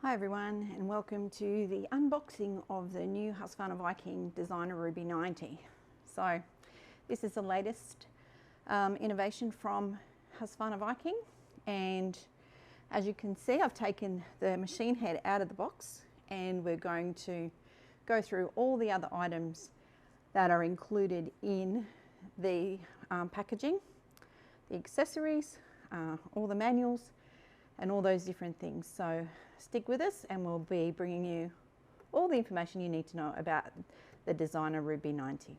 Hi everyone, and welcome to the unboxing of the new Husqvarna Viking Designer Ruby 90. So this is the latest innovation from Husqvarna Viking, and as you can see, I've taken the machine head out of the box and we're going to go through all the other items that are included in the packaging, the accessories, all the manuals and all those different things. So stick with us and we'll be bringing you all the information you need to know about the Designer Ruby 90.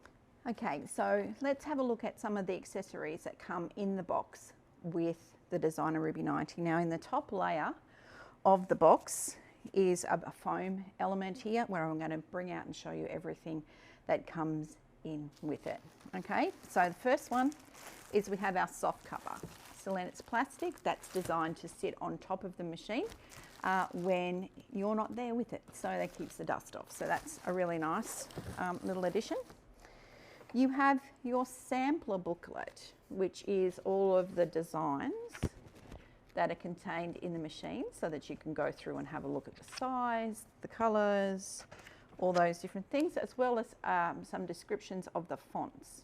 Okay, so let's have a look at some of the accessories that come in the box with the Designer Ruby 90. Now in the top layer of the box is a foam element here where I'm going to bring out and show you everything that comes in with it. Okay, so the first one is we have our soft cover. So it's plastic that's designed to sit on top of the machine when you're not there with it, so that keeps the dust off. So that's a really nice little addition. You have your sampler booklet, which is all of the designs that are contained in the machine so that you can go through and have a look at the size, the colours, all those different things, as well as some descriptions of the fonts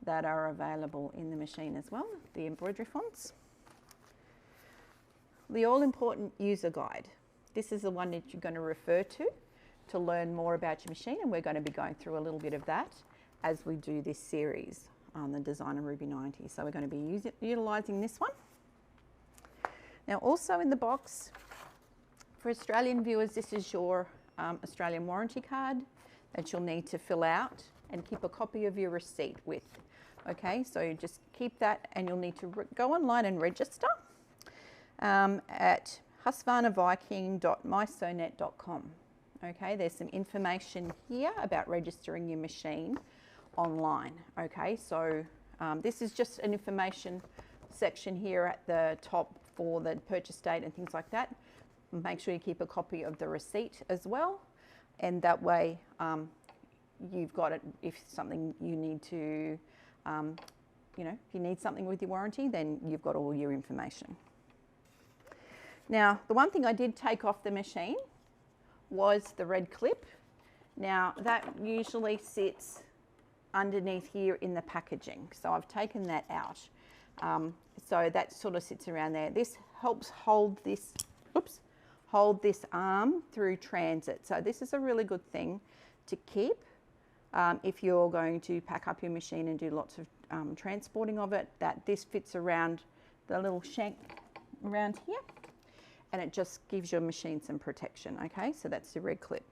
that are available in the machine as well, the embroidery fonts. The all-important user guide. This is the one that you're going to refer to learn more about your machine, and we're going to be going through a little bit of that as we do this series on the Designer Ruby 90. So we're going to be utilising this one. Now also in the box, for Australian viewers, this is your Australian warranty card that you'll need to fill out and keep a copy of your receipt with. Okay, so you just keep that, and you'll need to go online and register at husqvarnaviking.mysonet.com. Okay, there's some information here about registering your machine online. Okay, so this is just an information section here at the top for the purchase date and things like that. Make sure you keep a copy of the receipt as well, and that way you've got it if something you need to if you need something with your warranty, then you've got all your information. Now, the one thing I did take off the machine was the red clip. Now, that usually sits underneath here in the packaging. So I've taken that out. So that sort of sits around there. This helps hold this, hold this arm through transit. So this is a really good thing to keep. If you're going to pack up your machine and do lots of transporting of it, that this fits around the little shank around here, and it just gives your machine some protection. Okay, so that's the red clip.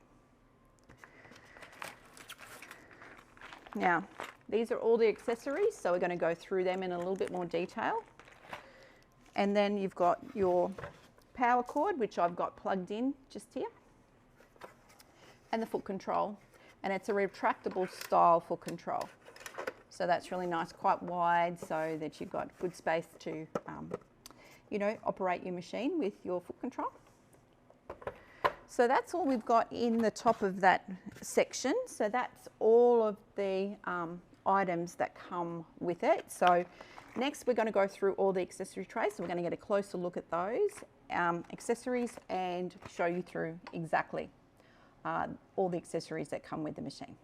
Now, these are all the accessories, so we're going to go through them in a little bit more detail. And then you've got your power cord, which I've got plugged in just here, and the foot control. And it's a retractable style foot control. So that's really nice, quite wide, so that you've got good space to, operate your machine with your foot control. So that's all we've got in the top of that section. So that's all of the items that come with it. So next we're going to go through all the accessory trays. So we're going to get a closer look at those accessories and show you through exactly all the accessories that come with the machine.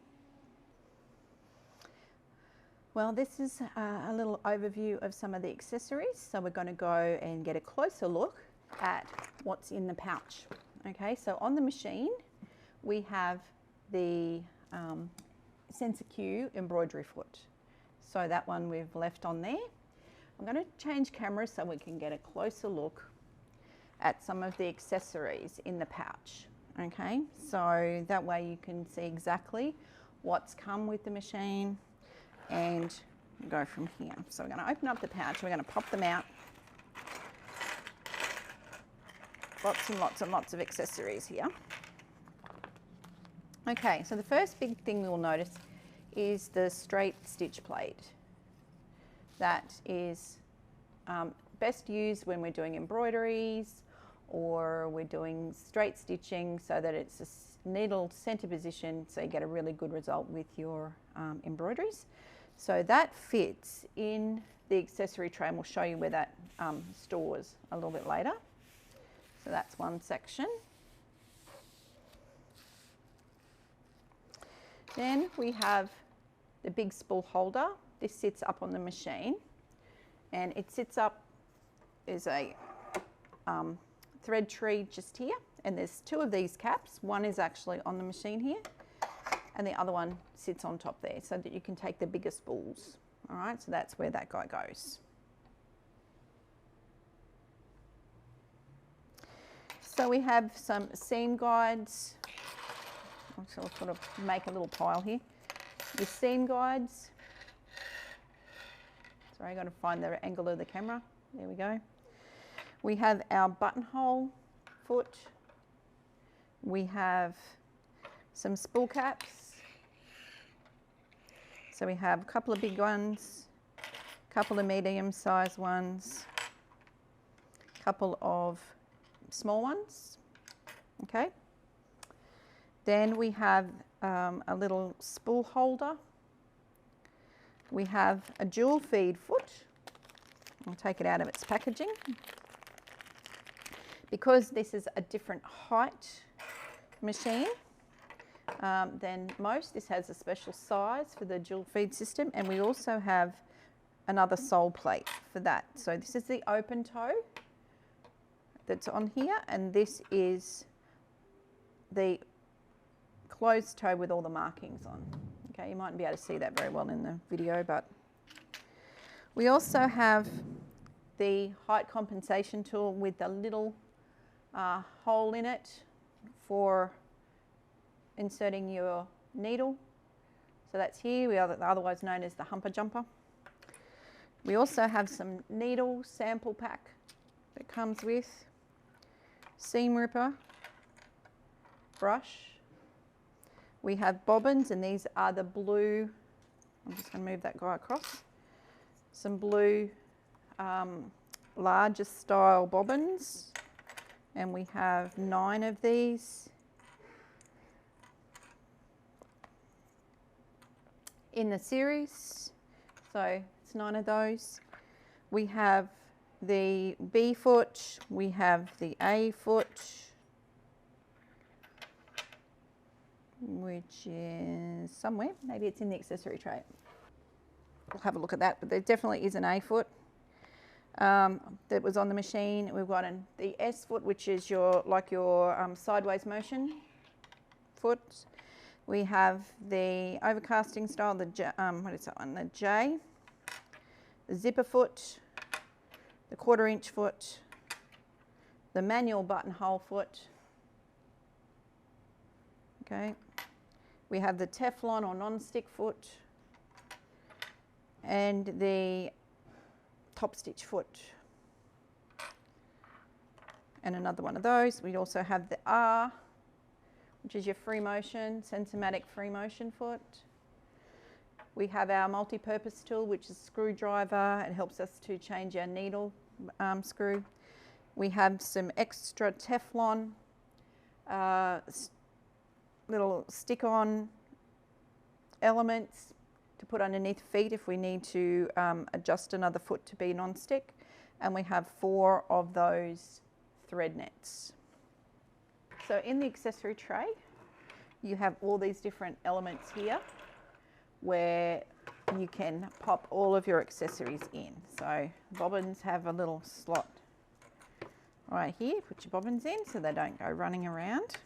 Well, this is a little overview of some of the accessories. So we're going to go and get a closer look at what's in the pouch. Okay, so on the machine we have the SensorQ embroidery foot. So that one we've left on there. I'm going to change cameras so we can get a closer look at some of the accessories in the pouch. Okay, so that way you can see exactly what's come with the machine and go from here. So we're going to open up the pouch, we're going to pop them out. Lots and lots and lots of accessories here. Okay, so the first big thing we will notice is the straight stitch plate. That is best used when we're doing embroideries or we're doing straight stitching, so that it's a needle center position, so you get a really good result with your embroideries. So that fits in the accessory tray, and we'll show you where that stores a little bit later. So that's one section. Then we have the big spool holder. This sits up on the machine, and it sits up as a thread tree just here, and there's two of these caps. One is actually on the machine here, and the other one sits on top there so that you can take the bigger spools. All right, so that's where that guy goes. So we have some seam guides. So I'll sort of make a little pile here. Your seam guides. Sorry, I've got to find the angle of the camera. There we go. We have our buttonhole foot. We have some spool caps. So we have a couple of big ones, a couple of medium-sized ones, a couple of small ones. Okay. Then we have a little spool holder. We have a dual feed foot. I'll take it out of its packaging. Because this is a different height machine than most, this has a special size for the dual feed system, and we also have another sole plate for that. So this is the open toe that's on here, and this is the closed toe with all the markings on. Okay, you mightn't be able to see that very well in the video, but we also have the height compensation tool with the little hole in it for inserting your needle. So that's here, we are otherwise known as the humper jumper. We also have some needle sample pack that comes with, seam ripper, brush. We have bobbins, and these are the blue, I'm just going to move that guy across, some blue larger style bobbins, and we have 9 of these in the series, so it's 9 of those. We have the B foot, we have the A foot, which is somewhere, maybe it's in the accessory tray. We'll have a look at that, but there definitely is an A foot that was on the machine. We've got the S foot, which is your sideways motion foot. We have the overcasting style, the what is that one? The J, the zipper foot, the 1/4 inch foot, the manual buttonhole foot. Okay. We have the Teflon or non-stick foot, and the top stitch foot, and another one of those. We also have the R, which is your free motion, Sensomatic free motion foot. We have our multi-purpose tool, which is a screwdriver. It helps us to change our needle screw. We have some extra Teflon little stick-on elements to put underneath feet if we need to adjust another foot to be non-stick, and we have 4 of those thread nets. So in the accessory tray you have all these different elements here where you can pop all of your accessories in. So bobbins have a little slot right here, put your bobbins in so they don't go running around.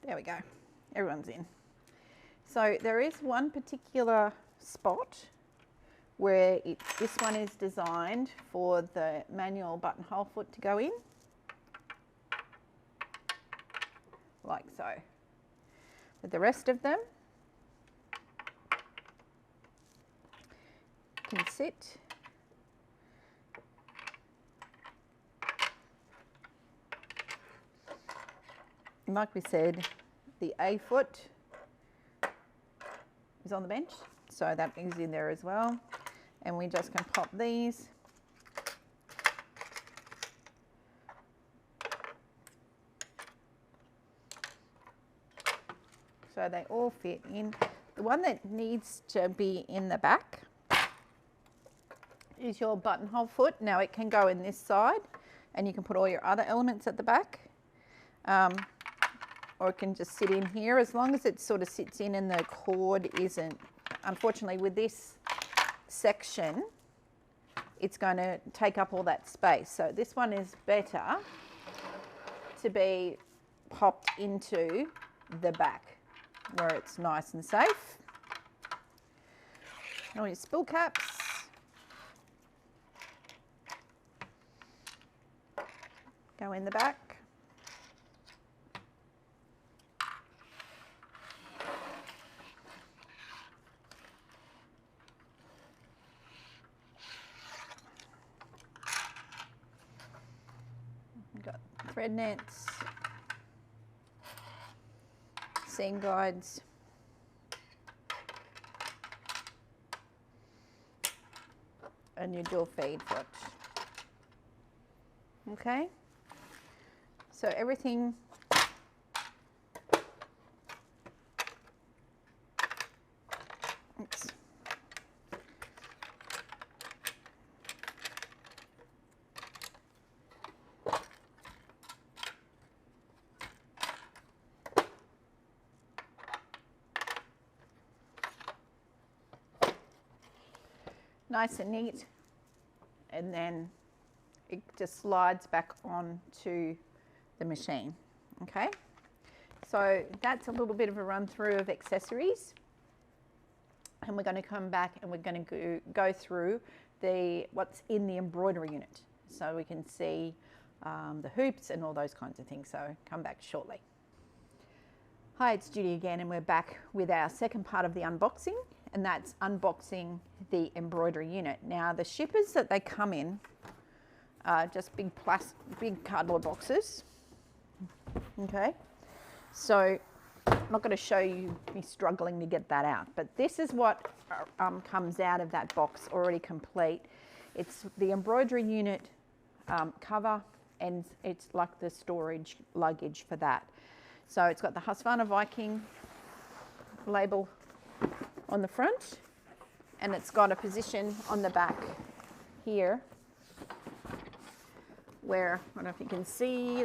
There we go, everyone's in. So there is one particular spot where this one is designed for the manual buttonhole foot to go in, like so. But the rest of them can sit like we said. The A foot is on the bench, so that is in there as well, and we just can pop these so they all fit in. the one that needs to be in the back is your buttonhole foot. Now it can go in this side and you can put all your other elements at the back, or it can just sit in here as long as it sort of sits in and the cord isn't, unfortunately with this section, it's going to take up all that space. So this one is better to be popped into the back where it's nice and safe. And all your spill caps. Go in the back. We've got thread nets, seam guides, and your dual feed foot. Okay, so everything oops. Nice and neat, and then it just slides back onto the machine. Okay, so that's a little bit of a run through of accessories, and we're going to come back and we're going to go through what's in the embroidery unit so we can see the hoops and all those kinds of things. So come back shortly. Hi, it's Judy again, and we're back with our second part of the unboxing, and that's unboxing the embroidery unit. Now the shippers that they come in are just big cardboard boxes. Okay, so I'm not going to show you me struggling to get that out, but this is what comes out of that box already complete. It's the embroidery unit cover, and it's like the storage luggage for that. So it's got the Husqvarna Viking label on the front, and it's got a position on the back here where, I don't know if you can see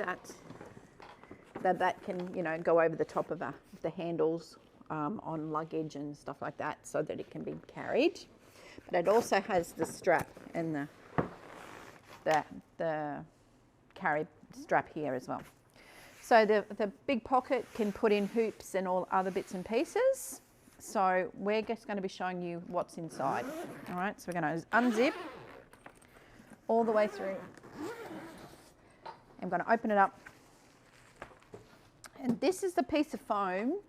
that can, you know, go over the top of the handles on luggage and stuff like that, so that it can be carried. But it also has the strap and the carry strap here as well. So the big pocket can put in hoops and all other bits and pieces. So we're just going to be showing you what's inside. All right, so we're going to unzip all the way through. I'm going to open it up. And this is the piece of foam.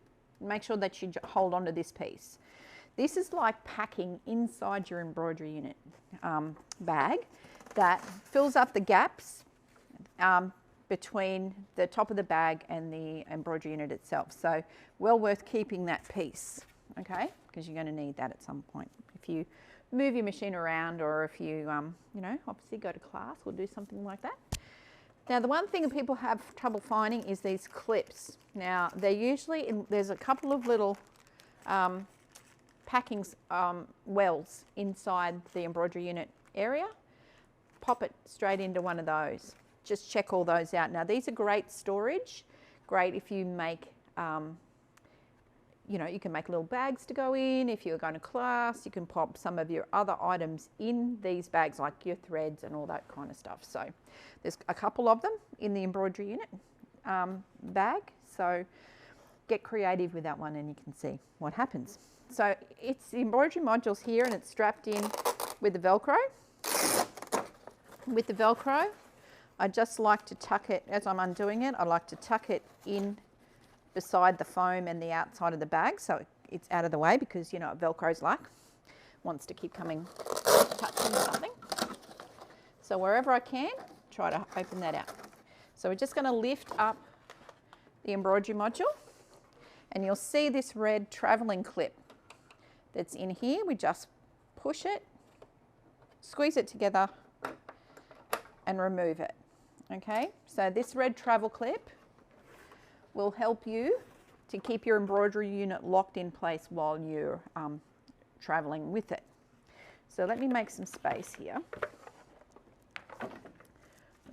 Make sure that you hold on to this piece. This is like packing inside your embroidery unit bag that fills up the gaps between the top of the bag and the embroidery unit itself. So well worth keeping that piece, okay? Because you're going to need that at some point. If you move your machine around, or if you, you know, obviously go to class or do something like that. Now, the one thing that people have trouble finding is these clips. Now, they're usually there's a couple of little packing wells inside the embroidery unit area. Pop it straight into one of those. Just check all those out. Now, these are great storage. Great if you make, you know, you can make little bags to go in. If you're going to class, you can pop some of your other items in these bags, like your threads and all that kind of stuff. So there's a couple of them in the embroidery unit bag. So get creative with that one and you can see what happens. So it's the embroidery modules here, and it's strapped in with the Velcro. With the Velcro, I just like to tuck it, as I'm undoing it, I like to tuck it in beside the foam and the outside of the bag, so it's out of the way, because you know what Velcro's like, wants to keep coming, touching something. So wherever I can, try to open that out. So we're just going to lift up the embroidery module, and you'll see this red travelling clip that's in here. We just push it, squeeze it together and remove it. Okay, so this red travel clip will help you to keep your embroidery unit locked in place while you're traveling with it. So let me make some space here.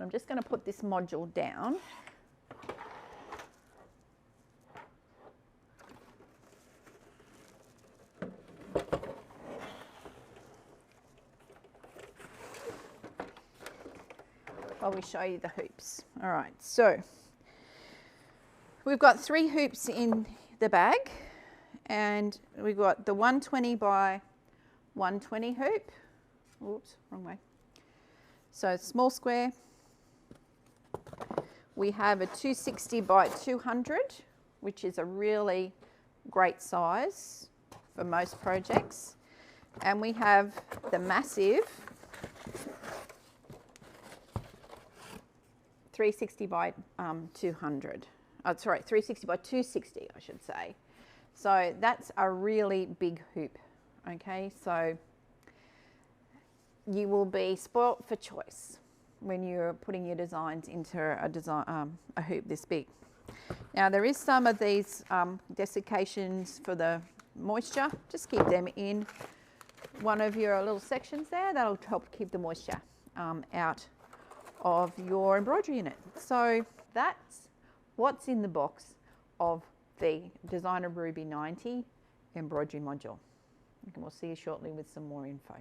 I'm just going to put this module down. While we show you the hoops. All right, so we've got 3 hoops in the bag, and we've got the 120 by 120 hoop. Oops, wrong way. So small square. We have a 260 by 200, which is a really great size for most projects. And we have the massive 360 by 200. Sorry, 360 by 260, I should say. So that's a really big hoop. Okay, so you will be spoilt for choice when you're putting your designs into a hoop this big. Now there is some of these desiccations for the moisture. Just keep them in one of your little sections there. That'll help keep the moisture out of your embroidery unit. So that's what's in the box of the Designer Ruby 90 embroidery module. And we'll see you shortly with some more info.